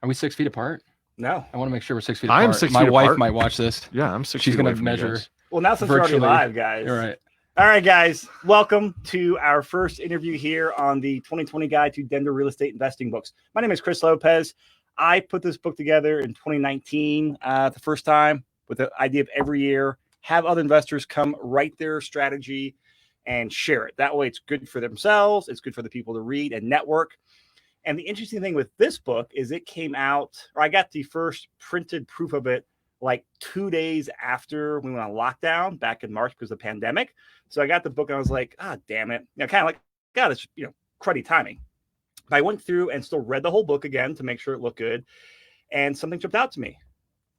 Are we 6 feet apart? No. I want to make sure we're 6 feet I am apart. 6 My feet wife apart. might watch this. Yeah, I'm 6 She's feet away going to from you measure. guys. Well, now since we're already live, guys. All right. All right, guys. Welcome to our first interview here on the 2020 Guide to Denver Real Estate Investing books. My name is Chris Lopez. I put this book together in 2019 the first time with the idea of every year have other investors come write their strategy and share it. That way it's good for themselves. It's good for the people to read and network. And the interesting thing with this book is it came out, or I got the first printed proof of it like 2 days after we went on lockdown back in March because of the pandemic. So I got the book and I was like, damn it. Kind of like, God, it's, cruddy timing. But I went through and still read the whole book again to make sure it looked good. And something jumped out to me.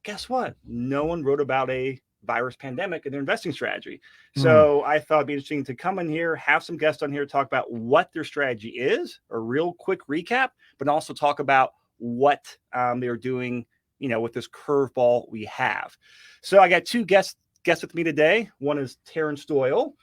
Guess what? No one wrote about a virus pandemic in their investing strategy. So I thought it'd be interesting to come in here, have some guests on here, talk about what their strategy is, a real quick recap, but also talk about what they're doing, with this curveball we have. So I got two guests with me today. One is Terrance Doyle.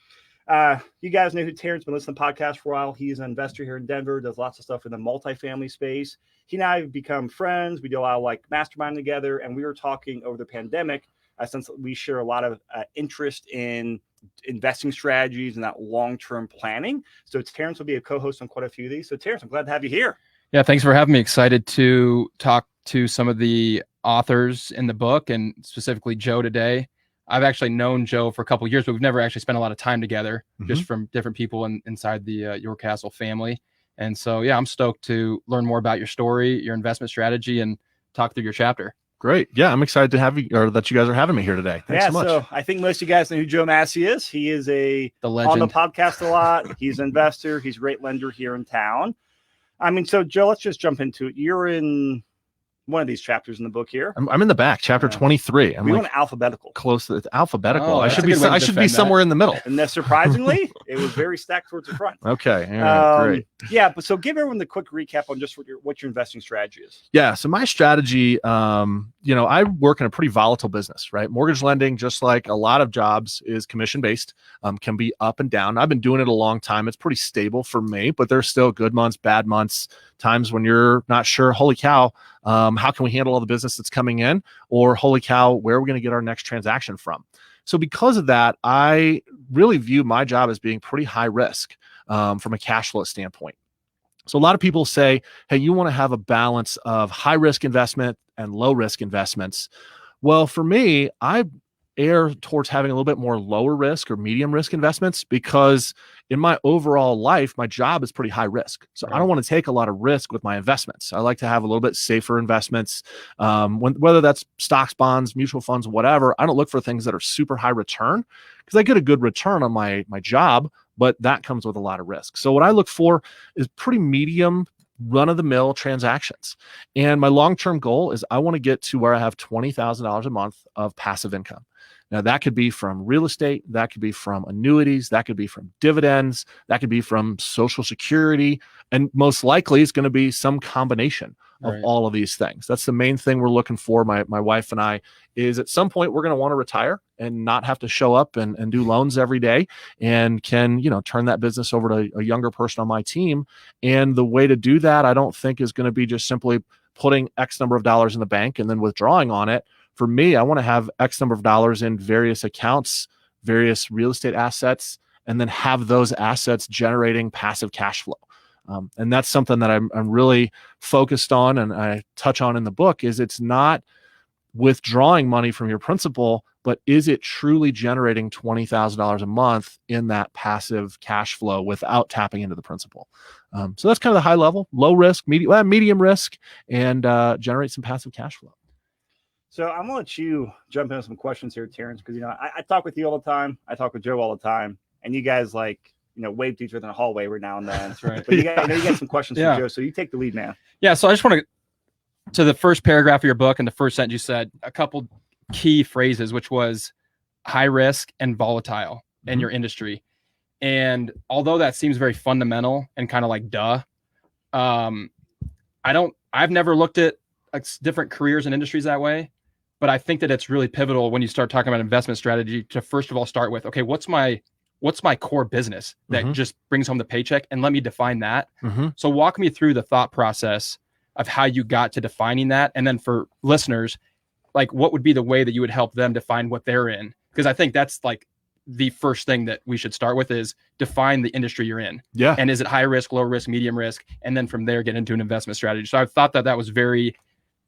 You guys know who Terrance, been listening to the podcast for a while. He's an investor here in Denver, does lots of stuff in the multifamily space. He and I have become friends. We do a lot of mastermind together, and we were talking over the pandemic since we share a lot of interest in investing strategies and that long-term planning. So Terrance will be a co-host on quite a few of these. So Terrance, I'm glad to have you here. Yeah, thanks for having me. Excited to talk to some of the authors in the book and specifically Joe today. I've actually known Joe for a couple of years, but we've never actually spent a lot of time together, just from different people inside the Your Castle family. And so, yeah, I'm stoked to learn more about your story, your investment strategy, and talk through your chapter. Great. Yeah, I'm excited to have you, or that you guys are having me here today. Thanks so much. So I think most of you guys know who Joe Massey is. He is The legend. on the podcast a lot. He's an investor. He's a great lender here in town. So Joe, let's just jump into it. You're in one of these chapters in the book here. I'm in the back, chapter 23. We went alphabetical. Close to alphabetical. Oh, I should be somewhere in the middle. And surprisingly, it was very stacked towards the front. Okay. All right, great. Yeah, but so give everyone the quick recap on just what your investing strategy is. Yeah. So my strategy, I work in a pretty volatile business, right? Mortgage lending, just like a lot of jobs, is commission based, can be up and down. I've been doing it a long time. It's pretty stable for me, but there's still good months, bad months, times when you're not sure, holy cow, how can we handle all the business that's coming in? Or holy cow, where are we going to get our next transaction from? So because of that, I really view my job as being pretty high risk from a cash flow standpoint. So a lot of people say, hey, you want to have a balance of high risk investment and low risk investments. Well, for me, I err towards having a little bit more lower risk or medium risk investments because in my overall life, my job is pretty high risk. So I don't want to take a lot of risk with my investments. I like to have a little bit safer investments, whether that's stocks, bonds, mutual funds, whatever. I don't look for things that are super high return because I get a good return on my job, but that comes with a lot of risk. So what I look for is pretty medium run-of-the-mill transactions. And my long-term goal is I want to get to where I have $20,000 a month of passive income. Now, that could be from real estate, that could be from annuities, that could be from dividends, that could be from Social Security, and most likely it's going to be some combination of all of these things. That's the main thing we're looking for, my wife and I, is at some point we're going to want to retire and not have to show up and do loans every day, and can, turn that business over to a younger person on my team. And the way to do that, I don't think is going to be just simply putting X number of dollars in the bank and then withdrawing on it. For me, I want to have X number of dollars in various accounts, various real estate assets, and then have those assets generating passive cash flow. And that's something that I'm really focused on, and I touch on in the book, is it's not withdrawing money from your principal, but is it truly generating $20,000 a month in that passive cash flow without tapping into the principal? So that's kind of the high level, low risk, medium risk, and generate some passive cash flow. So I'm gonna let you jump into some questions here, Terrance, because I talk with you all the time. I talk with Joe all the time, and you guys wave to each other in the hallway every now and then. That's right. But you got some questions for Joe, so you take the lead, man. Yeah. So I just want to the first paragraph of your book, and the first sentence you said a couple key phrases, which was high risk and volatile in your industry. And although that seems very fundamental and kind of like duh, I've never looked at different careers and industries that way. But I think that it's really pivotal when you start talking about investment strategy to first of all start with, okay, what's my core business that just brings home the paycheck, and let me define that. So walk me through the thought process of how you got to defining that. And then for listeners, like what would be the way that you would help them define what they're in? Because I think that's like the first thing that we should start with is define the industry you're in. Yeah. And is it high risk, low risk, medium risk? And then from there, get into an investment strategy. So I thought that was very,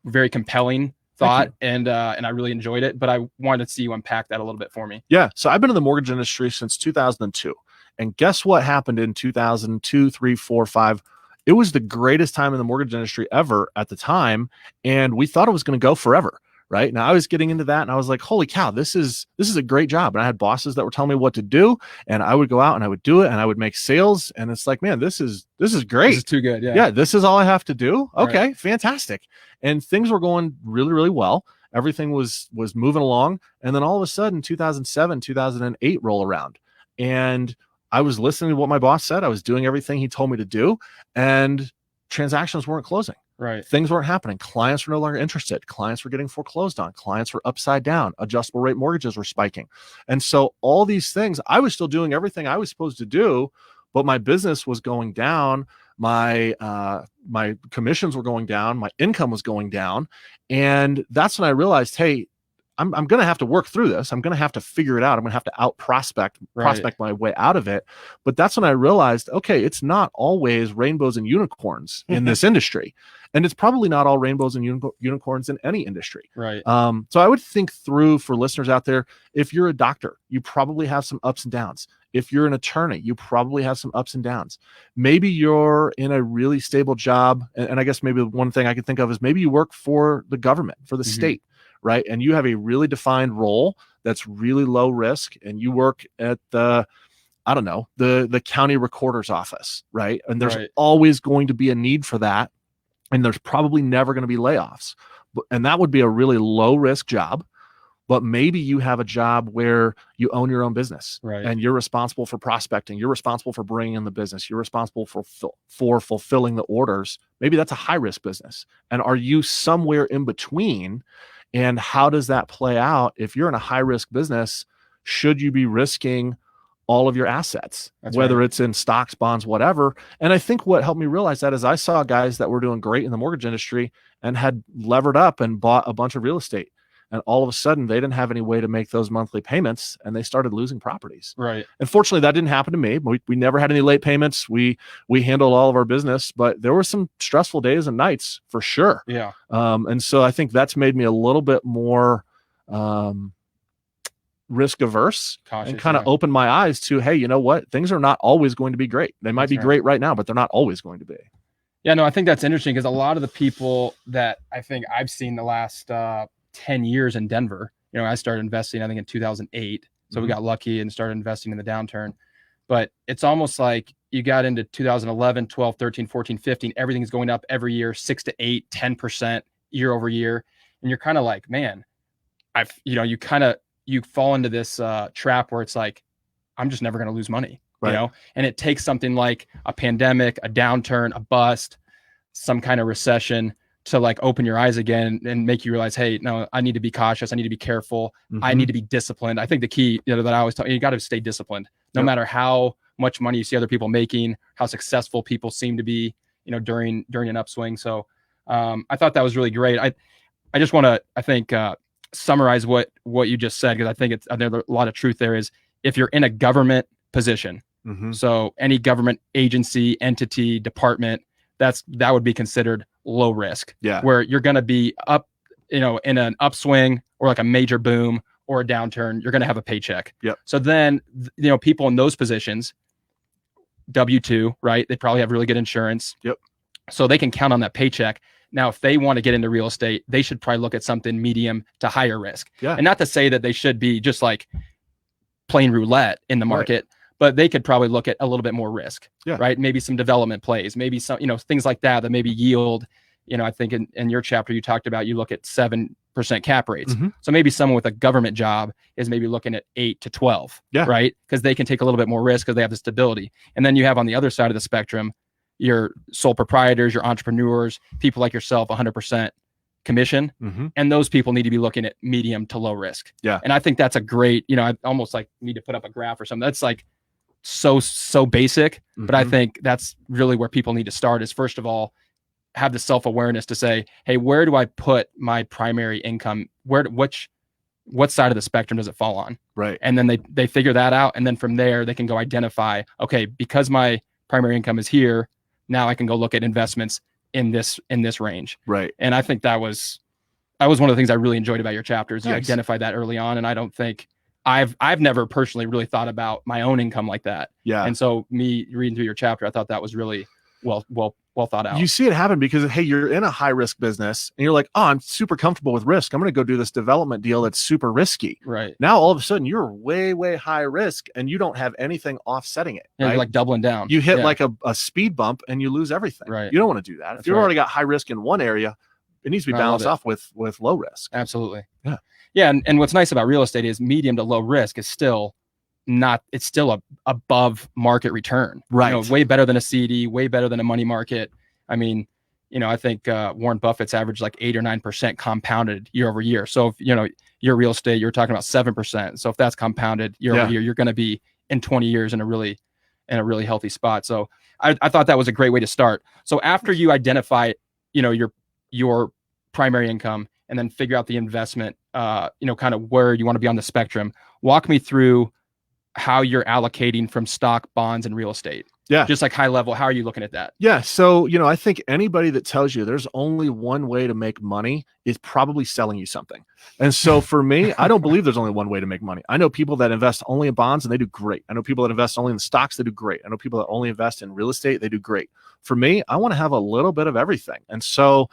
very compelling thought, and I really enjoyed it, but I wanted to see you unpack that a little bit for me. Yeah. So I've been in the mortgage industry since 2002. And guess what happened in 2002, 3, 4, 5? It was the greatest time in the mortgage industry ever at the time. And we thought it was going to go forever. Right now, I was getting into that and I was like, holy cow, this is a great job. And I had bosses that were telling me what to do, and I would go out and I would do it and I would make sales. And it's like, man, this is great. This is too good. Yeah. This is all I have to do. Okay, right. Fantastic. And things were going really, really well. Everything was moving along. And then all of a sudden, 2007, 2008 roll around. And I was listening to what my boss said. I was doing everything he told me to do. And transactions weren't closing. Right. Things weren't happening. Clients were no longer interested. Clients were getting foreclosed on. Clients were upside down. Adjustable rate mortgages were spiking. And so all these things, I was still doing everything I was supposed to do, but my business was going down. My commissions were going down. My income was going down. And that's when I realized, hey, I'm going to have to work through this. I'm going to have to figure it out. I'm going to have to out prospect my way out of it. But that's when I realized, okay, it's not always rainbows and unicorns in this industry. And it's probably not all rainbows and unicorns in any industry. Right. So I would think through, for listeners out there, if you're a doctor, you probably have some ups and downs. If you're an attorney, you probably have some ups and downs. Maybe you're in a really stable job. And I guess maybe one thing I could think of is maybe you work for the government, for the state. Right. And you have a really defined role that's really low risk, and you work at the county recorder's office. Right. And there's always going to be a need for that. And there's probably never going to be layoffs. And that would be a really low risk job. But maybe you have a job where you own your own business, and you're responsible for prospecting. You're responsible for bringing in the business. You're responsible for fulfilling the orders. Maybe that's a high risk business. And are you somewhere in between? And how does that play out? If you're in a high risk business, should you be risking all of your assets, whether it's in stocks, bonds, whatever? And I think what helped me realize that is I saw guys that were doing great in the mortgage industry and had levered up and bought a bunch of real estate. And all of a sudden, they didn't have any way to make those monthly payments, and they started losing properties. Right. Unfortunately, that didn't happen to me. We never had any late payments. We handled all of our business, but there were some stressful days and nights for sure. Yeah. And so I think that's made me a little bit more risk averse, cautious, and kind of opened my eyes to, hey, you know what? Things are not always going to be great. They might be great right now, but they're not always going to be. Yeah, no, I think that's interesting because a lot of the people that I think I've seen the last 10 years in Denver, I started investing, I think in 2008. So we got lucky and started investing in the downturn, but it's almost like you got into 2011, 12, 13, 14, 15, everything's going up every year, 6 to 8, 10% year over year. And you're kind of like, man, you fall into this trap where it's like, I'm just never going to lose money, and it takes something like a pandemic, a downturn, a bust, some kind of recession to like open your eyes again and make you realize, hey, no, I need to be cautious. I need to be careful. I need to be disciplined. I think the key, that I always tell you got to stay disciplined, no matter how much money you see other people making, how successful people seem to be, during an upswing. So I thought that was really great. I just want to, I think, summarize what you just said, because I think there's a lot of truth there. Is if you're in a government position, so any government agency, entity, department, that would be considered low risk. Yeah. Where you're going to be up, in an upswing or like a major boom or a downturn, you're going to have a paycheck. Yep. So then, people in those positions, W-2, right? They probably have really good insurance. Yep. So they can count on that paycheck. Now, if they want to get into real estate, they should probably look at something medium to higher risk. Yeah. And not to say that they should be just like plain roulette in the market, but they could probably look at a little bit more risk, right? Maybe some development plays, maybe some, things like that maybe yield, I think in your chapter, you talked about, you look at 7% cap rates. So maybe someone with a government job is maybe looking at 8 to 12, right? Because they can take a little bit more risk because they have the stability. And then you have on the other side of the spectrum, your sole proprietors, your entrepreneurs, people like yourself, 100% commission. And those people need to be looking at medium to low risk. Yeah. And I think that's a great, I almost like need to put up a graph or something. That's like so basic, but I think that's really where people need to start is, first of all, have the self-awareness to say, hey, where do I put my primary income? What side of the spectrum does it fall on? Right. And then they figure that out. And then from there, they can go identify, okay, because my primary income is here, now I can go look at investments in this range. Right. And I think that was one of the things I really enjoyed about your chapters. You Nice. identified that early on. And I don't think I've never personally really thought about my own income like that. Yeah. And so me reading through your chapter, I thought that was really well thought out. You see it happen because, hey, you're in a high risk business and you're like, oh, I'm super comfortable with risk. I'm going to go do this development deal that's super risky. Right. Now, all of a sudden, you're way, way high risk and you don't have anything offsetting it. Yeah, right? you're like doubling down. You hit like a speed bump and you lose everything. Right. You don't want to do that. If you've already got high risk in one area, it needs to be balanced off with low risk. Absolutely. Yeah. Yeah. And what's nice about real estate is medium to low risk is still it's still a above market return. Right. Way better than a CD, way better than a money market. I mean, I think Warren Buffett's averaged like 8 or 9% compounded year over year. So if your real estate, you're talking about 7%. So if that's compounded year over year, you're going to be in 20 years in a really healthy spot. So I thought that was a great way to start. So after you identify, your primary income and then figure out the investment, kind of where you want to be on the spectrum, walk me through how you're allocating from stock, bonds, and real estate. Yeah. Just like high level, how are you looking at that? Yeah. So, I think anybody that tells you there's only one way to make money is probably selling you something. And so for me, I don't believe there's only one way to make money. I know people that invest only in bonds and they do great. I know people that invest only in stocks, they do great. I know people that only invest in real estate, they do great. For me, I want to have a little bit of everything. And so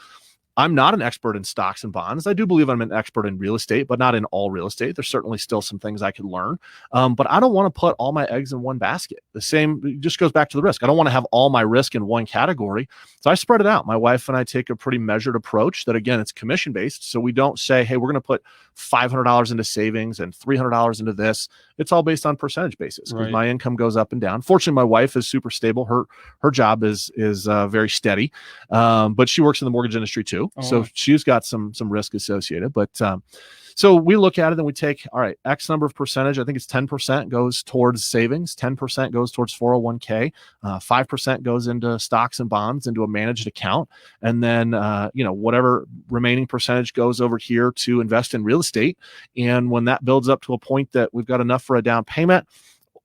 I'm not an expert in stocks and bonds. I do believe I'm an expert in real estate, but not in all real estate. There's certainly still some things I could learn. But I don't want to put all my eggs in one basket. The same, it just goes back to the risk. I don't want to have all my risk in one category. So I spread it out. My wife and I take a pretty measured approach that, again, it's commission based. So we don't say, hey, we're going to put $500 into savings and $300 into this. It's all based on percentage basis because my income goes up and down. Fortunately, my wife is super stable. Her job is very steady, but she works in the mortgage industry too. So she's got some risk associated, but so we look at it and we take, all right, X number of percentage. I think it's 10% goes towards savings, 10% goes towards 401k, 5% goes into stocks and bonds, into a managed account. And then, whatever remaining percentage goes over here to invest in real estate. And when that builds up to a point that we've got enough for a down payment,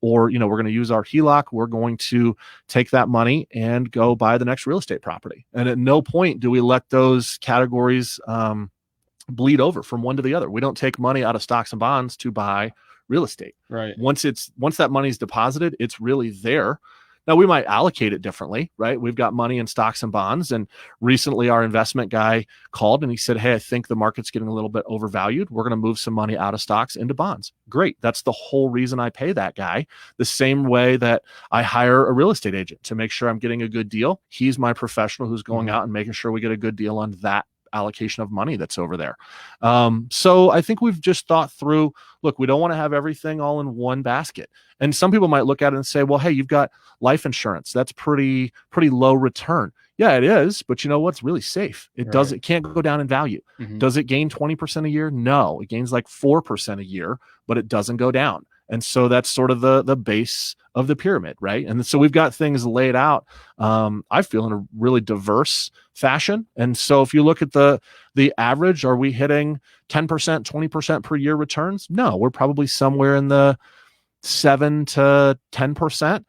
or, we're going to use our HELOC, we're going to take that money and go buy the next real estate property. And at no point do we let those categories bleed over from one to the other. We don't take money out of stocks and bonds to buy real estate. Right. Once that money's deposited, it's really there. Now we might allocate it differently, right? We've got money in stocks and bonds. And recently our investment guy called and he said, hey, I think the market's getting a little bit overvalued. We're going to move some money out of stocks into bonds. Great. That's the whole reason I pay that guy. The same way that I hire a real estate agent to make sure I'm getting a good deal. He's my professional who's going out and making sure we get a good deal on that allocation of money that's over there. So I think we've just thought through, look, we don't want to have everything all in one basket. And some people might look at it and say, well, hey, you've got life insurance. That's pretty low return. Yeah, it is. But you know what's really safe? It can't go down in value. Does it gain 20% a year? No, it gains like 4% a year, but it doesn't go down. And so that's sort of the base of the pyramid, right? And so we've got things laid out, I feel, in a really diverse fashion. And so if you look at the average, are we hitting 10%, 20% per year returns? No, we're probably somewhere in the 7 to 10%.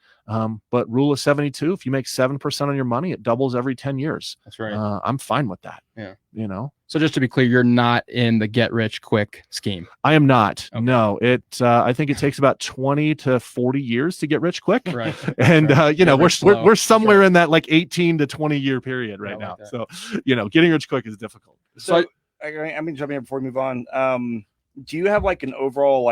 But rule of 72, if you make 7% on your money, it doubles every 10 years. That's right. I'm fine with that. Yeah. So just to be clear, you're not in the get rich quick scheme. I am not. Okay. No, I think it takes about 20 to 40 years to get rich quick. Right. And, Right. we're somewhere in that like 18 to 20 year period right now. So, getting rich quick is difficult. So I mean, jump in before we move on. Do you have like an overall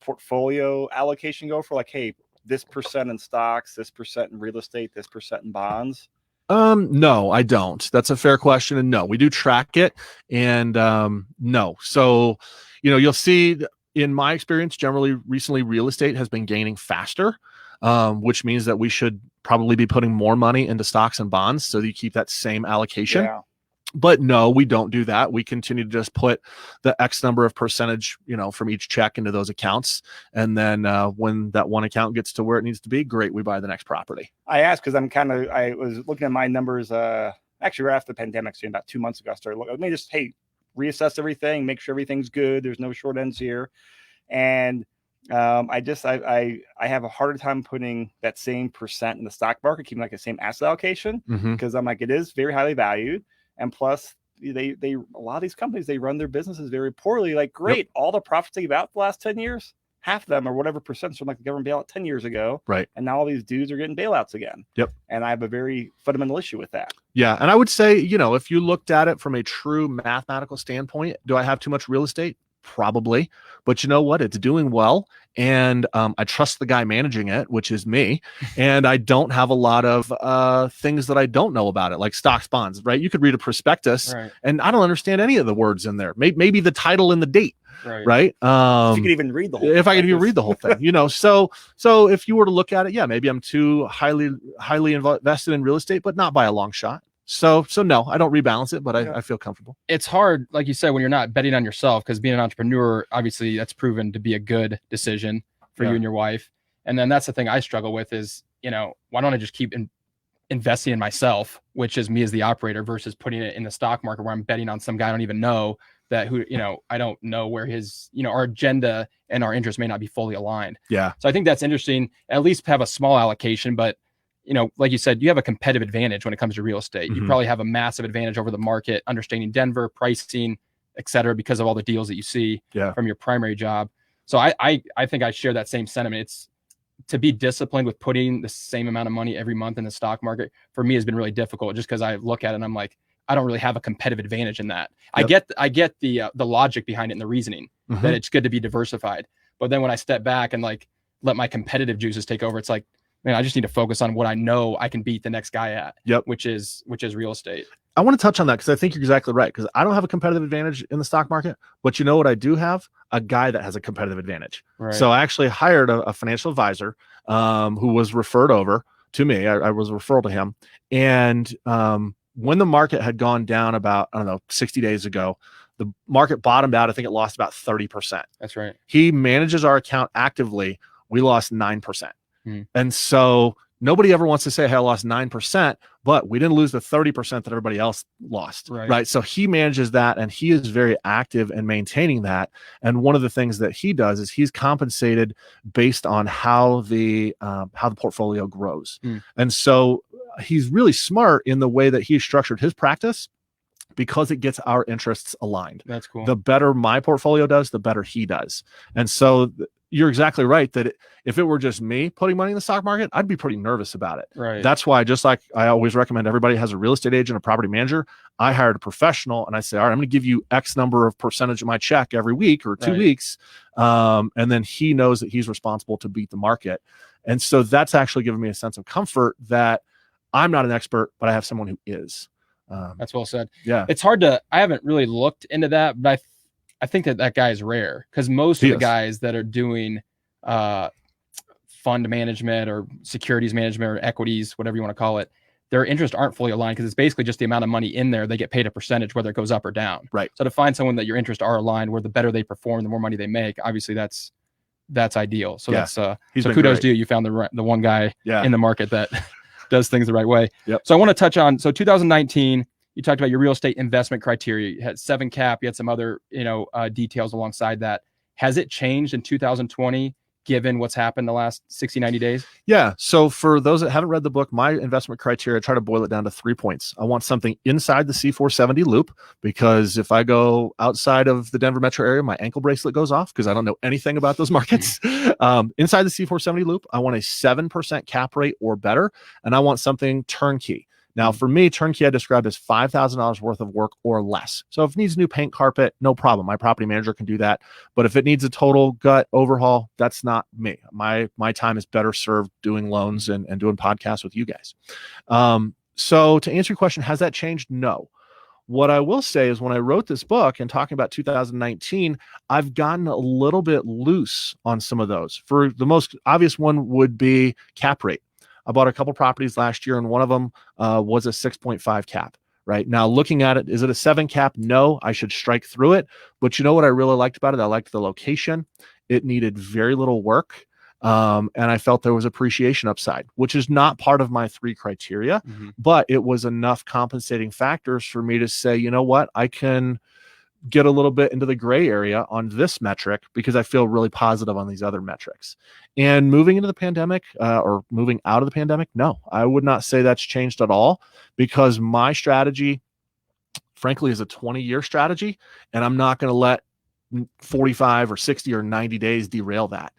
portfolio allocation go for like, hey, this percent in stocks, this percent in real estate, this percent in bonds? No, I don't. That's a fair question. And no, we do track it. And no. So, you'll see in my experience, generally recently real estate has been gaining faster, which means that we should probably be putting more money into stocks and bonds so that you keep that same allocation. Yeah. But no, we don't do that. We continue to just put the X number of percentage, from each check into those accounts. And then when that one account gets to where it needs to be, great, we buy the next property. I asked because I was looking at my numbers actually right after the pandemic, so about 2 months ago, I started looking. Let me just reassess everything, make sure everything's good. There's no short ends here, and I have a harder time putting that same percent in the stock market, keeping like the same asset allocation, because I'm like, it is very highly valued, and plus they a lot of these companies, they run their businesses very poorly. Like, great, all the profits they give out the last 10 years, half of them or whatever percent from like the government bailout 10 years ago, right? And now all these dudes are getting bailouts again. Yep. And I have a very fundamental issue with that. Yeah, and I would say, if you looked at it from a true mathematical standpoint, do I have too much real estate? Probably, but you know what? It's doing well, and I trust the guy managing it, which is me, and I don't have a lot of things that I don't know about it, like stocks, bonds, right? You could read a prospectus, and I don't understand any of the words in there. Maybe the title and the date, right? If you could even read the whole if I could even read the whole thing, so if you were to look at it, yeah, maybe I'm too highly invested in real estate, but not by a long shot. So no, I don't rebalance it, but I feel comfortable. It's hard, like you said, when you're not betting on yourself, because being an entrepreneur, obviously that's proven to be a good decision for you and your wife. And then that's the thing I struggle with is, why don't I just keep investing in myself, which is me as the operator, versus putting it in the stock market where I'm betting on some guy I don't even know, that I don't know where his, our agenda and our interests may not be fully aligned. Yeah. So I think that's interesting. At least have a small allocation, but like you said, you have a competitive advantage when it comes to real estate. You probably have a massive advantage over the market, understanding Denver, pricing, et cetera, because of all the deals that you see from your primary job. So I think I share that same sentiment. It's to be disciplined with putting the same amount of money every month in the stock market for me has been really difficult, just because I look at it and I'm like, I don't really have a competitive advantage in that. Yep. I get the logic behind it and the reasoning that it's good to be diversified. But then when I step back and like let my competitive juices take over, it's like, man, I just need to focus on what I know I can beat the next guy at, which is real estate. I want to touch on that because I think you're exactly right, because I don't have a competitive advantage in the stock market, but you know what I do have? A guy that has a competitive advantage. Right. So I actually hired a financial advisor who was referred over to me. I was a referral to him. And when the market had gone down about, 60 days ago, the market bottomed out. I think it lost about 30%. That's right. He manages our account actively. We lost 9%. And so nobody ever wants to say, hey, I lost 9%, but we didn't lose the 30% that everybody else lost. Right. So he manages that, and he is very active in maintaining that. And one of the things that he does is he's compensated based on how the portfolio grows. And so he's really smart in the way that he structured his practice, because it gets our interests aligned. That's cool. The better my portfolio does, the better he does. And so you're exactly right that if it were just me putting money in the stock market, I'd be pretty nervous about it. Right. That's why, just like I always recommend everybody has a real estate agent, a property manager, I hired a professional and I say, all right, I'm going to give you X number of percentage of my check every week or 2 weeks. And then he knows that he's responsible to beat the market. And so that's actually given me a sense of comfort that I'm not an expert, but I have someone who is. That's well said. Yeah. It's hard I haven't really looked into that, but I think that guy is rare, because most of the guys that are doing fund management or securities management or equities, whatever you want to call it, their interests aren't fully aligned, because it's basically just the amount of money in there. They get paid a percentage whether it goes up or down. Right. So to find someone that your interests are aligned, where the better they perform, the more money they make, obviously that's ideal. So that's so kudos to you. You found the one guy in the market that does things the right way. Yep. So I want to touch on 2019. You talked about your real estate investment criteria. You had 7 cap. You had some other, details alongside that. Has it changed in 2020, given what's happened the last 60, 90 days? Yeah. So for those that haven't read the book, my investment criteria, I try to boil it down to 3 points. I want something inside the C470 loop, because if I go outside of the Denver metro area, my ankle bracelet goes off because I don't know anything about those markets. Inside the C470 loop, I want a 7% cap rate or better, and I want something turnkey. Now, for me, turnkey I described as $5,000 worth of work or less. So if it needs new paint carpet, no problem. My property manager can do that. But if it needs a total gut overhaul, that's not me. My time is better served doing loans and doing podcasts with you guys. So to answer your question, has that changed? No. What I will say is when I wrote this book and talking about 2019, I've gotten a little bit loose on some of those. For the most obvious one would be cap rate. I bought a couple properties last year, and one of them was a 6.5 cap. Right now, looking at it, is it a 7 cap? No, I should strike through it. But you know what I really liked about it? I liked the location. It needed very little work. And I felt there was appreciation upside, which is not part of my 3 criteria, but it was enough compensating factors for me to say, you know what, I can get a little bit into the gray area on this metric because I feel really positive on these other metrics. And moving into the pandemic or moving out of the pandemic, no, I would not say that's changed at all, because my strategy, frankly, is a 20-year strategy, and I'm not going to let 45 or 60 or 90 days derail that.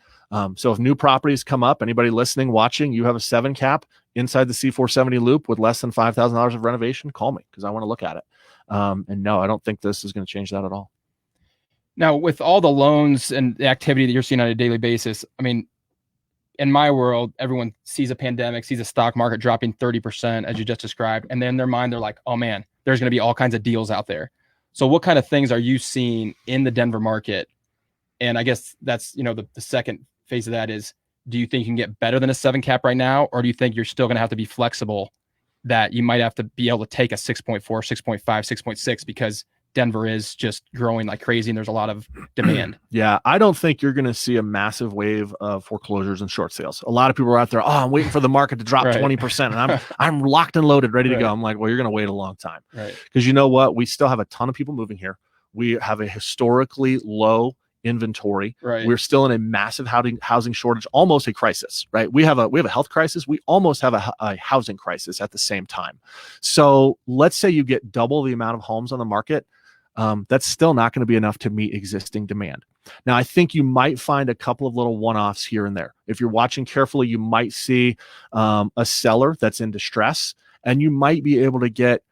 So if new properties come up, anybody listening, watching, you have a 7 cap inside the C470 loop with less than $5,000 of renovation, call me because I want to look at it. And no, I don't think this is going to change that at all. Now, with all the loans and the activity that you're seeing on a daily basis, I mean, in my world, everyone sees a pandemic, sees a stock market dropping 30%, as you just described. And then in their mind, they're like, oh man, there's going to be all kinds of deals out there. So what kind of things are you seeing in the Denver market? And I guess that's, the second phase of that is, do you think you can get better than a 7 cap right now? Or do you think you're still going to have to be flexible, that you might have to be able to take a 6.4, 6.5, 6.6 because Denver is just growing like crazy and there's a lot of demand? Yeah, I don't think you're going to see a massive wave of foreclosures and short sales. A lot of people are out there, oh, I'm waiting for the market to drop 20%, and I'm locked and loaded, ready to go. I'm like, well, you're going to wait a long time. Because you know what? We still have a ton of people moving here. We have a historically low inventory. We're still in a massive housing shortage, almost a crisis, right? We have a health crisis. We almost have a housing crisis at the same time. So let's say you get double the amount of homes on the market. That's still not going to be enough to meet existing demand. Now, I think you might find a couple of little one-offs here and there. If you're watching carefully, you might see a seller that's in distress, and you might be able to get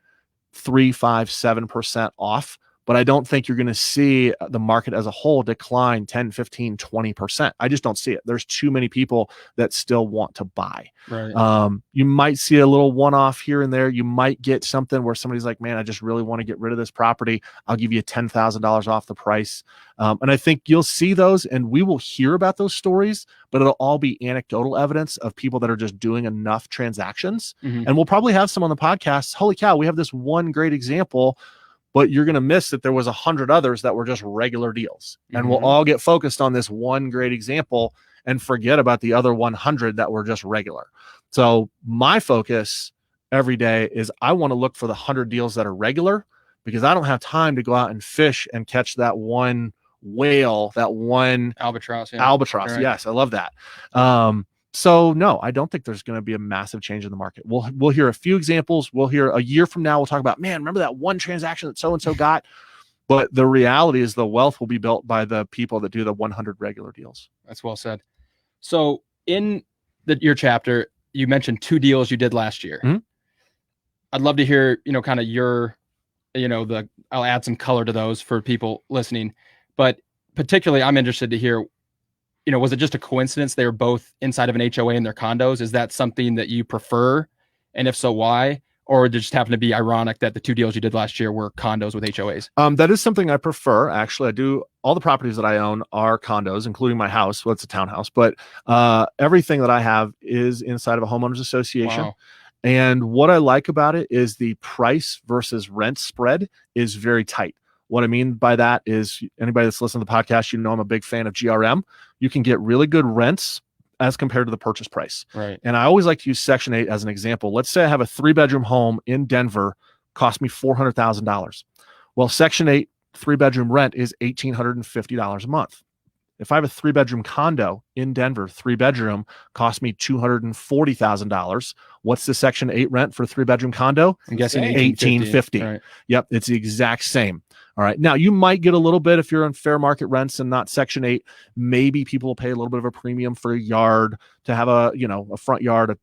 3, 5, 7% off. But I don't think you're going to see the market as a whole decline 10, 15, 20%. I just don't see it. There's too many people that still want to buy. You might see a little one-off here and there. You might get something where somebody's like, man, I just really want to get rid of this property. I'll give you $10,000 off the price. And I think you'll see those, and we will hear about those stories, but it'll all be anecdotal evidence of people that are just doing enough transactions. And we'll probably have some on the podcast. Holy cow, we have this one great example, but you're going to miss that there was 100 others that were just regular deals. And we'll all get focused on this one great example and forget about the other 100 that were just regular. So my focus every day is I want to look for the 100 deals that are regular, because I don't have time to go out and fish and catch that one whale, that one albatross. Yes, I love that. So no, I don't think there's going to be a massive change in the market. We'll hear a few examples. We'll hear a year from now, we'll talk about, man, remember that one transaction that so-and-so got? But the reality is the wealth will be built by the people that do the 100 regular deals. That's well said. So in your chapter, you mentioned 2 deals you did last year. I'd love to hear, kind of your, I'll add some color to those for people listening, but particularly I'm interested to hear, was it just a coincidence they were both inside of an HOA in their condos? Is that something that you prefer? And if so, why? Or did it just happen to be ironic that the 2 deals you did last year were condos with HOAs? That is something I prefer. Actually, I do. All the properties that I own are condos, including my house. Well, it's a townhouse, but everything that I have is inside of a homeowners association. Wow. And what I like about it is the price versus rent spread is very tight. What I mean by that is, anybody that's listening to the podcast, I'm a big fan of GRM. You can get really good rents as compared to the purchase price. And I always like to use Section 8 as an example. Let's say I have a 3-bedroom home in Denver, cost me $400,000. Well, Section 8 3-bedroom rent is $1,850 a month. If I have a 3-bedroom condo in Denver, 3-bedroom, cost me $240,000. What's the Section 8 rent for a 3-bedroom condo? I'm guessing $1,850. Yep, it's the exact same. All right. Now, you might get a little bit if you're on fair market rents and not Section 8. Maybe people will pay a little bit of a premium for a yard, to have a front yard,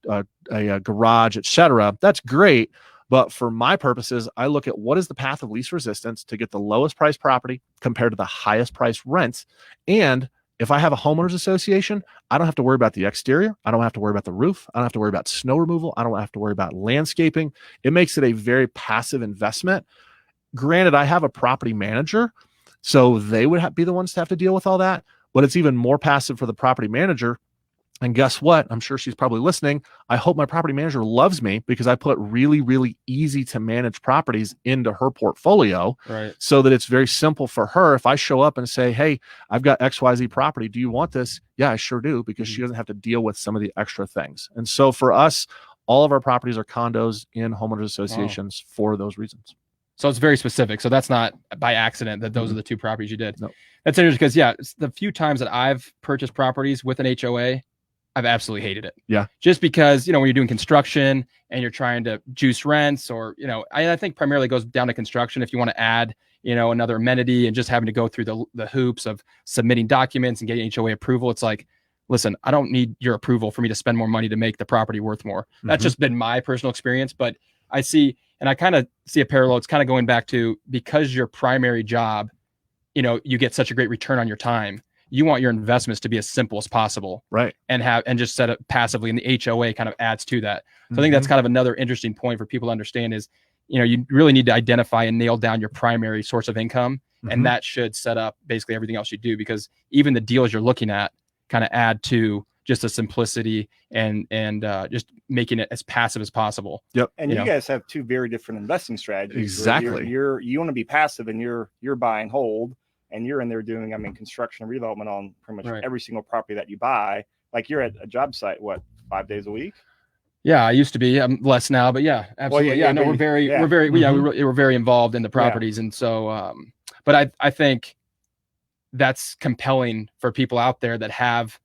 a garage, etc. That's great. But for my purposes, I look at what is the path of least resistance to get the lowest price property compared to the highest price rent. And if I have a homeowners association, I don't have to worry about the exterior. I don't have to worry about the roof. I don't have to worry about snow removal. I don't have to worry about landscaping. It makes it a very passive investment. Granted, I have a property manager, so they would be the ones to have to deal with all that, but it's even more passive for the property manager And guess what? I'm sure she's probably listening. I hope my property manager loves me because I put really, really easy to manage properties into her portfolio, Right. so that it's very simple for her. If I show up and say, hey, I've got XYZ property, do you want this? Yeah, I sure do, because she doesn't have to deal with some of the extra things. And so for us, all of our properties are condos in homeowners associations for those reasons. So it's very specific. So that's not by accident that those are the two properties you did. No. That's interesting because, yeah, it's the few times that I've purchased properties with an HOA, I've absolutely hated it. Yeah. Just because, when you're doing construction and you're trying to juice rents, or, I think primarily goes down to construction. If you want to add, another amenity and just having to go through the hoops of submitting documents and getting HOA approval, it's like, listen, I don't need your approval for me to spend more money to make the property worth more. That's just been my personal experience. But I see, and I kind of see a parallel. It's kind of going back to, because your primary job, you get such a great return on your time. You want your investments to be as simple as possible, right? And just set it passively, and the HOA kind of adds to that. So I think that's kind of another interesting point for people to understand is, you really need to identify and nail down your primary source of income, and that should set up basically everything else you do, because even the deals you're looking at kind of add to just the simplicity and just making it as passive as possible. Yep. And you guys have two very different investing strategies. Exactly. You want to be passive, and you're buy and hold. And you're in there doing, construction and redevelopment on pretty much every single property that you buy. Like, you're at a job site, 5 days a week? Yeah, I used to be. I'm less now, but yeah, absolutely. Well, we're very involved in the properties. And so, but I think that's compelling for people out there that have,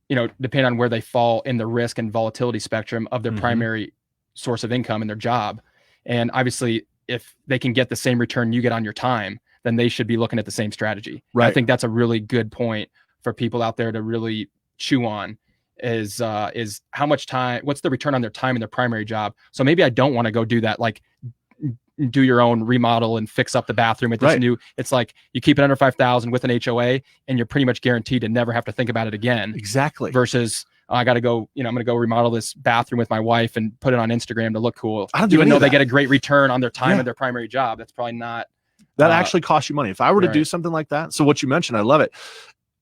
depending on where they fall in the risk and volatility spectrum of their primary source of income and their job. And obviously, if they can get the same return you get on your time, then they should be looking at the same strategy. Right. I think that's a really good point for people out there to really chew on is how much time, what's the return on their time in their primary job? So maybe I don't want to go do that, like do your own remodel and fix up the bathroom with this new, it's like you keep it under 5,000 with an HOA and you're pretty much guaranteed to never have to think about it again. Exactly. Versus I got to go, I'm going to go remodel this bathroom with my wife and put it on Instagram to look cool. I don't do even any though of they that. get a great return on their time in their primary job. That's probably not. That actually costs you money. If I were to do something like that. So what you mentioned, I love it.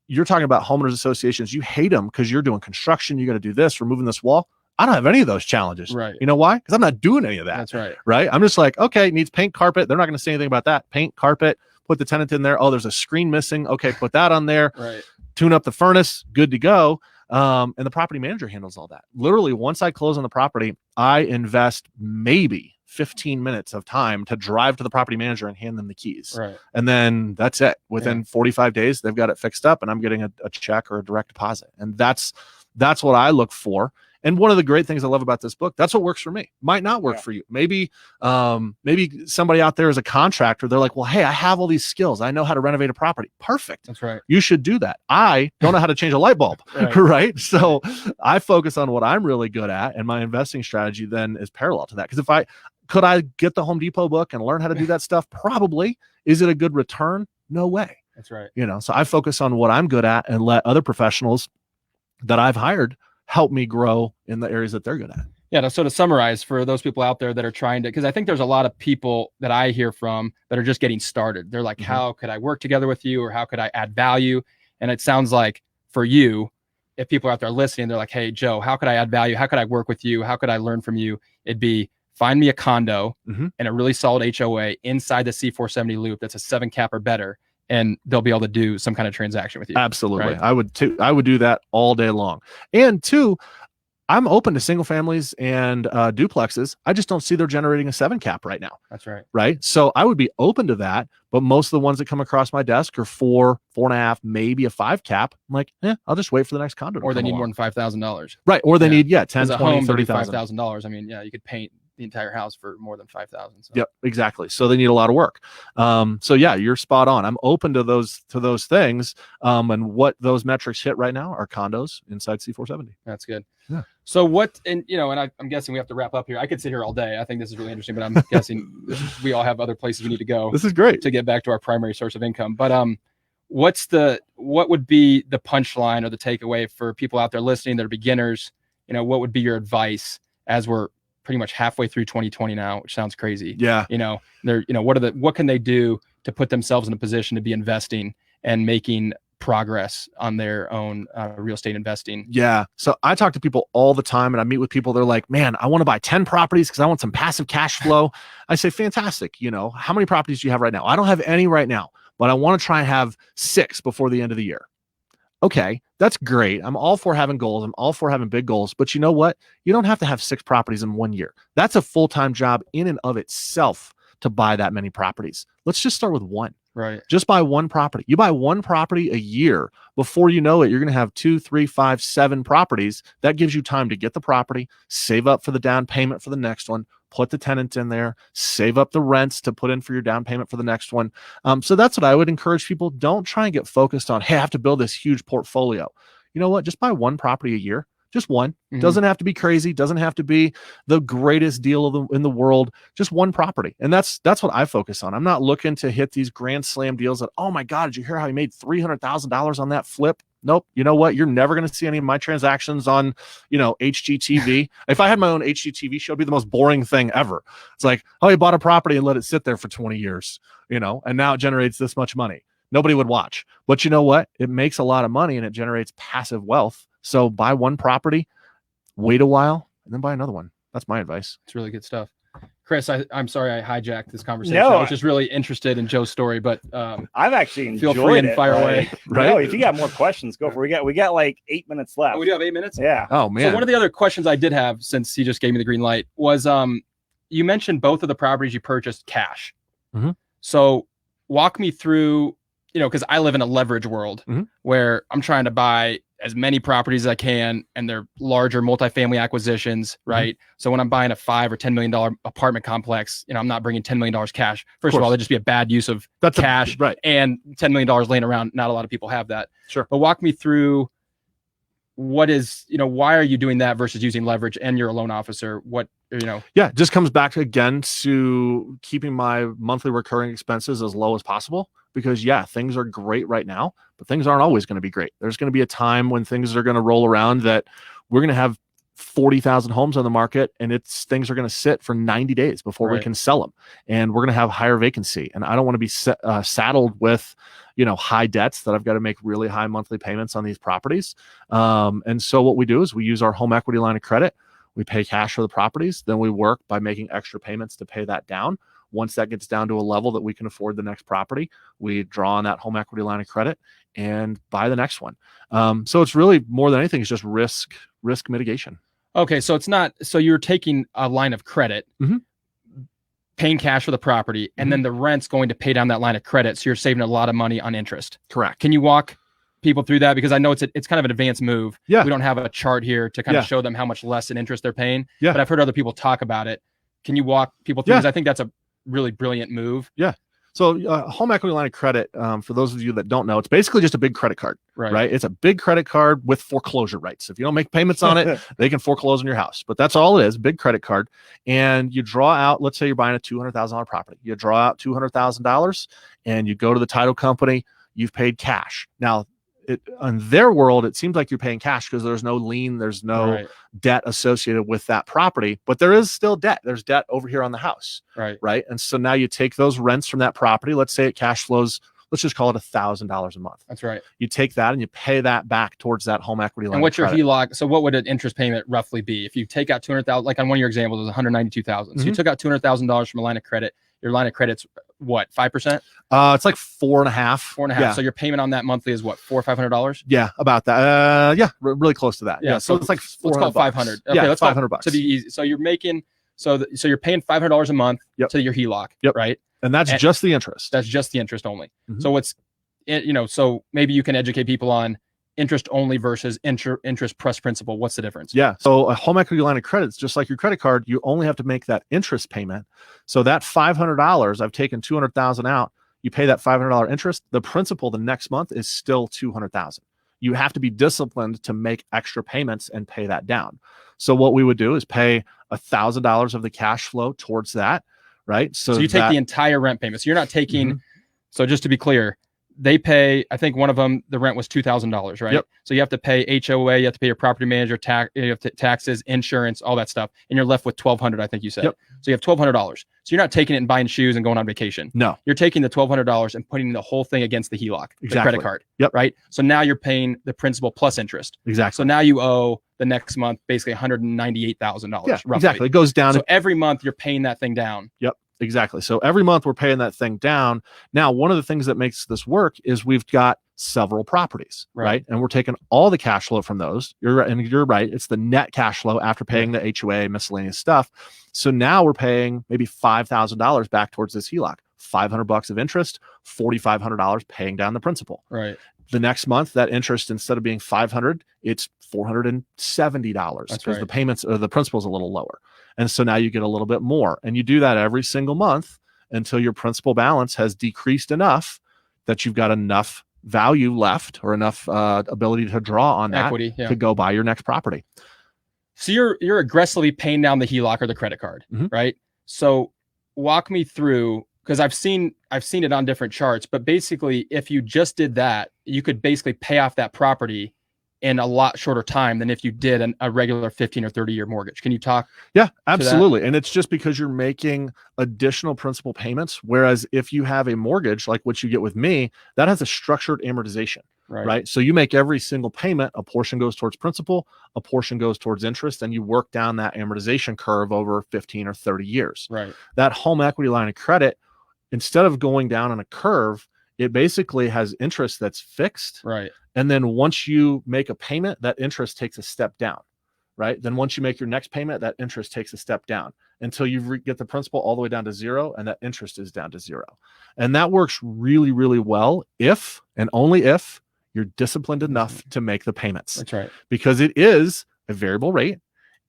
You're talking about homeowners associations. You hate them because you're doing construction. You got to do this, removing this wall. I don't have any of those challenges. Right. You know why? Because I'm not doing any of that. That's right. Right. I'm just like, okay, it needs paint, carpet. They're not going to say anything about that. Paint, carpet, put the tenant in there. Oh, there's a screen missing. Okay, put that on there. Right. Tune up the furnace. Good to go. And the property manager handles all that. Literally, once I close on the property, I invest maybe 15 minutes of time to drive to the property manager and hand them the keys. Right. And then that's it. Within 45 days, they've got it fixed up and I'm getting a check or a direct deposit. And that's what I look for. And one of the great things I love about this book, that's what works for me. Might not work for you. Maybe somebody out there is a contractor. They're like, well, hey, I have all these skills. I know how to renovate a property. Perfect. That's right. You should do that. I don't know how to change a light bulb. Right. So I focus on what I'm really good at, and my investing strategy then is parallel to that. Because could I get the Home Depot book and learn how to do that stuff? Probably. Is it a good return? No way. That's right. So I focus on what I'm good at and let other professionals that I've hired help me grow in the areas that they're good at. Yeah. So to summarize, for those people out there that are trying to, because I think there's a lot of people that I hear from that are just getting started. They're like, how could I work together with you? Or how could I add value? And it sounds like for you, if people are out there listening, they're like, hey, Joe, how could I add value? How could I work with you? How could I learn from you? It'd be find me a condo and a really solid HOA inside the C470 loop that's a 7 cap or better, and they'll be able to do some kind of transaction with you. Absolutely. Right? I would do that all day long. And two, I'm open to single families and duplexes. I just don't see they're generating a 7 cap right now. That's right. Right. So I would be open to that. But most of the ones that come across my desk are 4, 4.5, maybe a 5 cap. I'm like, I'll just wait for the next condo. Or they need more than $5,000. Right. Or they need, 10, 20, $30,000. $5,000. I mean, you could paint the entire house for more than $5,000. So. Yep, exactly. So they need a lot of work. So yeah, you're spot on. I'm open to those things. And what those metrics hit right now are condos inside C470. That's good. Yeah. So what, and I'm guessing we have to wrap up here. I could sit here all day. I think this is really interesting, but I'm guessing we all have other places we need to go. This is great to get back to our primary source of income. But what would be the punchline or the takeaway for people out there listening that are beginners? What would be your advice as we're pretty much halfway through 2020 now, which sounds crazy. Yeah. What can they do to put themselves in a position to be investing and making progress on their own real estate investing? Yeah. So I talk to people all the time, and I meet with people. They're like, man, I want to buy 10 properties because I want some passive cash flow. I say, fantastic. How many properties do you have right now? I don't have any right now, but I want to try and have 6 before the end of the year. Okay, that's great. I'm all for having goals. I'm all for having big goals. But you know what? You don't have to have 6 properties in 1 year. That's a full-time job in and of itself to buy that many properties. Let's just start with 1. Right. Just buy 1 property. You buy 1 property a year. Before you know it, you're going to have 2, 3, 5, 7 properties. That gives you time to get the property, save up for the down payment for the next one, put the tenant in there, save up the rents to put in for your down payment for the next one. So that's what I would encourage people. Don't try and get focused on, hey, I have to build this huge portfolio. You know what? Just buy 1 property a year. Just 1. Doesn't have to be crazy. Doesn't have to be the greatest deal in the world. Just 1 property. And that's what I focus on. I'm not looking to hit these grand slam deals that, oh my God, did you hear how he made $300,000 on that flip? Nope. You know what? You're never going to see any of my transactions on, HGTV. If I had my own HGTV show, it'd be the most boring thing ever. It's like, oh, you bought a property and let it sit there for 20 years, and now it generates this much money. Nobody would watch. But you know what? It makes a lot of money and it generates passive wealth. So buy 1 property, wait a while, and then buy another one. That's my advice. It's really good stuff. Chris, I'm sorry I hijacked this conversation. No, I was just really interested in Joe's story, but I've actually enjoyed feel free and it, fire away. Right? No, if you got more questions, go for it. We got like 8 minutes left. Oh, we do have 8 minutes? Yeah. Oh, man. So one of the other questions I did have, since he just gave me the green light, was you mentioned both of the properties you purchased cash. So walk me through, because I live in a leverage world where I'm trying to buy as many properties as I can, and they're larger multifamily acquisitions, right? So when I'm buying a $5 or $10 million apartment complex, I'm not bringing $10 million cash. First of all, that'd just be a bad use of cash, right? And $10 million laying around. Not a lot of people have that. Sure. But walk me through what is, why are you doing that versus using leverage, and you're a loan officer? Yeah, it just comes back again to keeping my monthly recurring expenses as low as possible, because things are great right now, but things aren't always going to be great. There's going to be a time when things are going to roll around that we're going to have 40,000 homes on the market, and things are going to sit for 90 days before we can sell them, and we're going to have higher vacancy. And I don't want to be saddled with, high debts that I've got to make really high monthly payments on these properties. And so what we do is we use our home equity line of credit. We pay cash for the properties. Then we work by making extra payments to pay that down. Once that gets down to a level that we can afford the next property, we draw on that home equity line of credit and buy the next one. So it's really, more than anything, it's just risk mitigation. Okay. So it's not, so you're taking a line of credit, paying cash for the property, and then the rent's going to pay down that line of credit. So you're saving a lot of money on interest. Correct. Can you walk people through that? Because I know it's kind of an advanced move. Yeah. We don't have a chart here to kind of show them how much less in interest they're paying. Yeah. But I've heard other people talk about it. Can you walk people through? Because I think that's a really brilliant move. Yeah. So home equity line of credit, for those of you that don't know, it's basically just a big credit card, right? It's a big credit card with foreclosure rights. If you don't make payments on it, they can foreclose on your house. But that's all it is, big credit card. And you draw out, let's say you're buying a $200,000 property. You draw out $200,000 and you go to the title company. You've paid cash. Now, in their world, it seems like you're paying cash because there's no lien, there's no debt associated with that property, but there is still debt. There's debt over here on the house, right? And so now you take those rents from that property. Let's say it cash flows, let's just call it $1,000 a month. That's right. You take that and you pay that back towards that home equity line. And what's your HELOC? So what would an interest payment roughly be if you take out $200,000? Like on one of your examples, it was $192,000. So you took out $200,000 from a line of credit. Your line of credit's what, 5%? It's like 4.5. 4.5. Yeah. So your payment on that monthly is what, $400 or $500? Yeah, about that. Really close to that. Yeah. So it's like let's call it 500. Okay, let's $500 to be easy. So you're making so you're paying $500 a month to your HELOC, right? And that's just the interest. That's just the interest only. So what's so maybe you can educate people on interest only versus interest plus principal. What's the difference? Yeah. So a home equity line of credit is just like your credit card. You only have to make that interest payment. So that $500, I've taken $200,000 out. You pay that $500 interest. The principal the next month is still $200,000. You have to be disciplined to make extra payments and pay that down. So what we would do is pay $1,000 of the cash flow towards that, right? So you take the entire rent payment. So you're not taking. So just to be clear, they pay, I think one of them, the rent was $2,000, right? Yep. So you have to pay HOA, you have to pay your property manager, you have taxes, insurance, all that stuff. And you're left with $1,200, I think you said. Yep. So you have $1,200. So you're not taking it and buying shoes and going on vacation. No. You're taking the $1,200 and putting the whole thing against the HELOC, the Exactly. credit card. Yep. Right. So now you're paying the principal plus interest. Exactly. So now you owe the next month basically $198,000. Yeah, roughly. exactly. It goes down. So every month you're paying that thing down. Yep. Exactly. So every month we're paying that thing down. Now, one of the things that makes this work is we've got several properties, right? And we're taking all the cash flow from those. You're right. And you're right. It's the net cash flow after paying the HOA miscellaneous stuff. So now we're paying maybe $5,000 back towards this HELOC, $500 of interest, $4,500 paying down the principal. Right. The next month, that interest, instead of being $500, it's $470 because the payments or the principal is a little lower. And so now you get a little bit more, and you do that every single month until your principal balance has decreased enough that you've got enough value left or enough ability to draw on that equity to go buy your next property. So you're aggressively paying down the HELOC or the credit card, right? So walk me through, because I've seen it on different charts, but basically if you just did that, you could basically pay off that property in a lot shorter time than if you did a regular 15 or 30 year mortgage. Can you talk? Yeah, absolutely. And it's just because you're making additional principal payments. Whereas if you have a mortgage, like what you get with me, that has a structured amortization, right? So you make every single payment, a portion goes towards principal, a portion goes towards interest, and you work down that amortization curve over 15 or 30 years. Right. That home equity line of credit, instead of going down on a curve, it basically has interest that's fixed. Right. And then once you make a payment, that interest takes a step down, right? Then once you make your next payment, that interest takes a step down until you get the principal all the way down to zero, and that interest is down to zero. And that works really, really well if, and only if, you're disciplined enough to make the payments. That's right. Because it is a variable rate,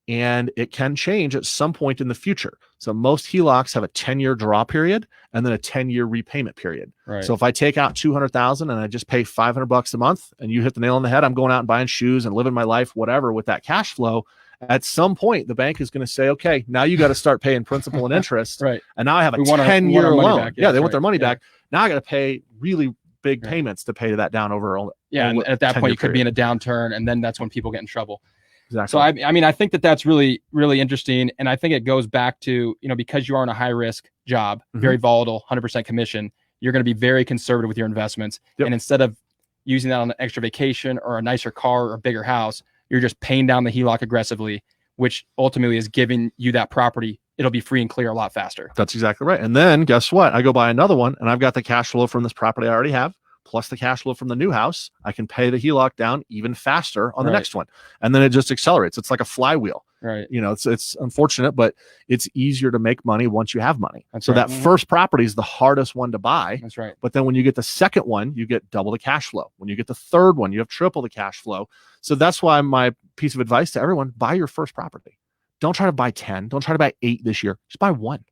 and it can change at some point in the future. So most HELOCs have a 10-year draw period and then a 10-year repayment period. Right. So if I take out $200,000 and I just pay $500 a month, and you hit the nail on the head, I'm going out and buying shoes and living my life, whatever, with that cash flow. At some point, the bank is going to say, okay, now you got to start paying principal and interest. Right. And now I have a 10-year loan. Back. Yeah, they want their money back. Now I got to pay really big payments to pay that down over. And at that point, you could be in a downturn, and then that's when people get in trouble. Exactly. So I mean, I think that's really, really interesting. And I think it goes back to, because you are in a high risk job, very volatile, 100% commission, you're going to be very conservative with your investments. And instead of using that on an extra vacation or a nicer car or a bigger house, you're just paying down the HELOC aggressively, which ultimately is giving you that property. It'll be free and clear a lot faster. That's exactly right. And then guess what? I go buy another one, and I've got the cash flow from this property I already have, plus the cash flow from the new house. I can pay the HELOC down even faster on the next one. And then it just accelerates. It's like a flywheel. Right. It's unfortunate, but it's easier to make money once you have money. So that first property is the hardest one to buy. That's right. But then when you get the second one, you get double the cash flow. When you get the third one, you have triple the cash flow. So that's why my piece of advice to everyone, buy your first property. Don't try to buy 10. Don't try to buy 8 this year. Just buy 1.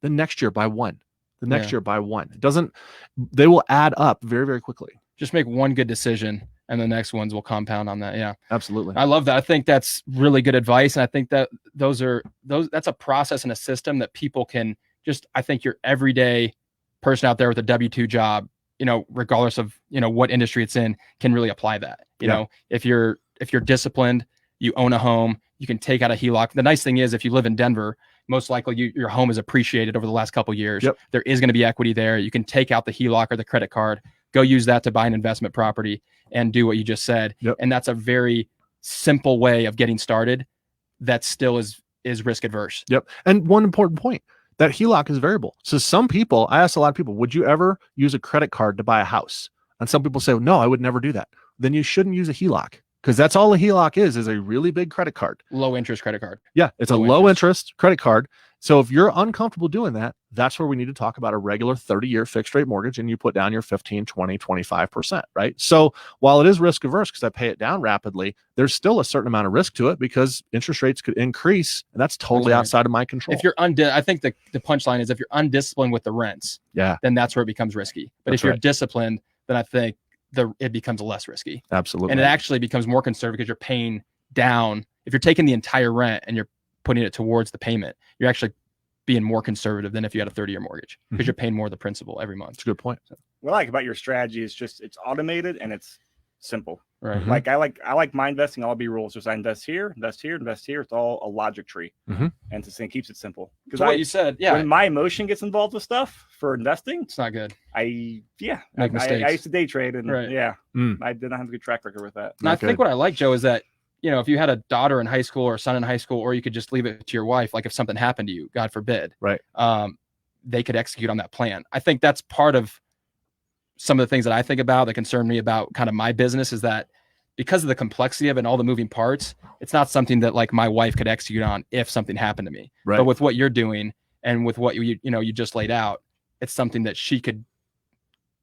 The next year, buy 1. The next year, buy 1. They will add up very, very quickly. Just make one good decision, and the next ones will compound on that. Yeah, absolutely. I love that. I think that's really good advice. And I think that that's a process and a system that people can I think your everyday person out there with a W-2 job, regardless of, what industry it's in, can really apply that. You know, if you're disciplined, you own a home, you can take out a HELOC. The nice thing is, if you live in Denver, most likely your home is appreciated over the last couple of years. There is going to be equity there. You can take out the HELOC or the credit card, go use that to buy an investment property and do what you just said. And that's a very simple way of getting started that still is risk adverse. And one important point, that HELOC is variable. So some people, I asked a lot of people, would you ever use a credit card to buy a house? And some people say, no, I would never do that. Then you shouldn't use a HELOC. Because that's all a HELOC is a really big credit card. Low interest credit card. Yeah, it's a low interest credit card. So if you're uncomfortable doing that, that's where we need to talk about a regular 30-year fixed rate mortgage, and you put down your 15, 20, 25%, right? So while it is risk averse because I pay it down rapidly, there's still a certain amount of risk to it because interest rates could increase, and that's totally outside of my control. If you're I think the punchline is, if you're undisciplined with the rents, then that's where it becomes risky. But if you're disciplined, then I think it becomes less risky. Absolutely. And it actually becomes more conservative because you're paying down. If you're taking the entire rent and you're putting it towards the payment, you're actually being more conservative than if you had a 30-year mortgage, because you're paying more of the principal every month. That's a good point. What I like about your strategy is it's automated and it's simple. Right. Mhm. Like I like my investing. All be rules. Just I invest here, invest here, invest here. It's all a logic tree, Mhm. and it keeps it simple. Because So what you said, yeah, when my emotion gets involved with stuff for investing, it's not good. I Make mistakes. I used to day trade, and Right. I did not have a good track record with that. And I Not think good. what I like, Joe, is that, you know, if you had a daughter in high school or a son in high school, or you could just leave it to your wife, like if something happened to you, God forbid, Right. They could execute on that plan. I think that's part of some of the things that I think about that concern me about kind of my business, is that because of the complexity of it and all the moving parts, it's not something that like my wife could execute on if something happened to me. Right. But with what you're doing and with what you just laid out, it's something that she could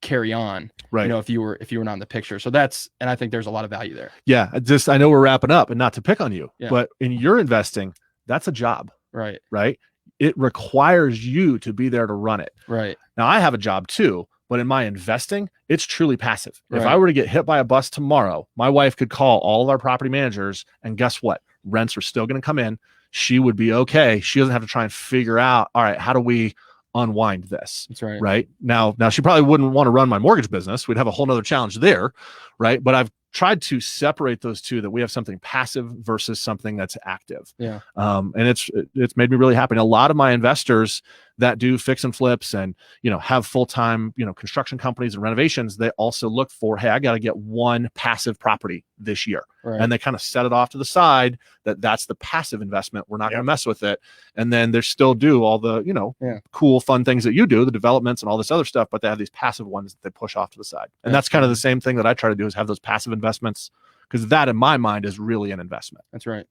carry on, Right. you know, if you were not in the picture. So and I think there's a lot of value there. Yeah. I know we're wrapping up, and not to pick on you, Yeah. but in your investing, that's a job, Right. right? It requires you to be there to run it. Right. Now, I have a job too, but in my investing, it's truly passive. If Right. I were to get hit by a bus tomorrow, my wife could call all of our property managers, and guess what? Rents are still going to come in. She would be okay. She doesn't have to try and figure out, all right, how do we unwind this? That's right. Right. Now she probably wouldn't want to run my mortgage business. We'd have a whole nother challenge there. Right. But I've tried to separate those two, that we have something passive versus something that's active. Yeah. And it's made me really happy. And a lot of my investors that do fix and flips and, you know, have full-time, you know, construction companies and renovations, they also look for, hey, I got to get one passive property this year. Right. And they kind of set it off to the side, that's the passive investment. We're not going to mess with it. And then they still do all the, you know, cool, fun things that you do, the developments and all this other stuff, but they have these passive ones that they push off to the side. And that's kind of the same thing that I try to do, is have those passive investments, because that in my mind is really an investment. That's right.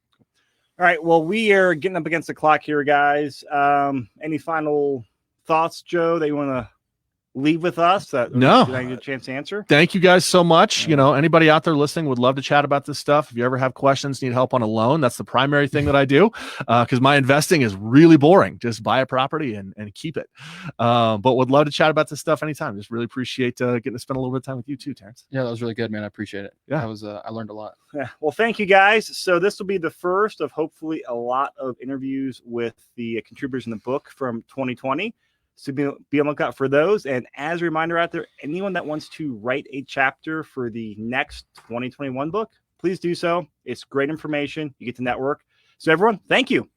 All right. Well, we are getting up against the clock here, guys. Any final thoughts, Joe, that you want to leave with us? No. Did I get a chance to answer? Thank you guys so much. You know, anybody out there listening would love to chat about this stuff. If you ever have questions, need help on a loan, that's the primary thing that I do, because my investing is really boring. Just buy a property and keep it. But would love to chat about this stuff anytime. Just really appreciate getting to spend a little bit of time with you too, Terrance. Yeah, that was really good, man. I appreciate it. Yeah. I learned a lot. Yeah. Well, thank you, guys. So this will be the first of hopefully a lot of interviews with the contributors in the book from 2020. So be on the lookout for those. And as a reminder out there, anyone that wants to write a chapter for the next 2021 book, please do so. It's great information. You get to network. So everyone, thank you.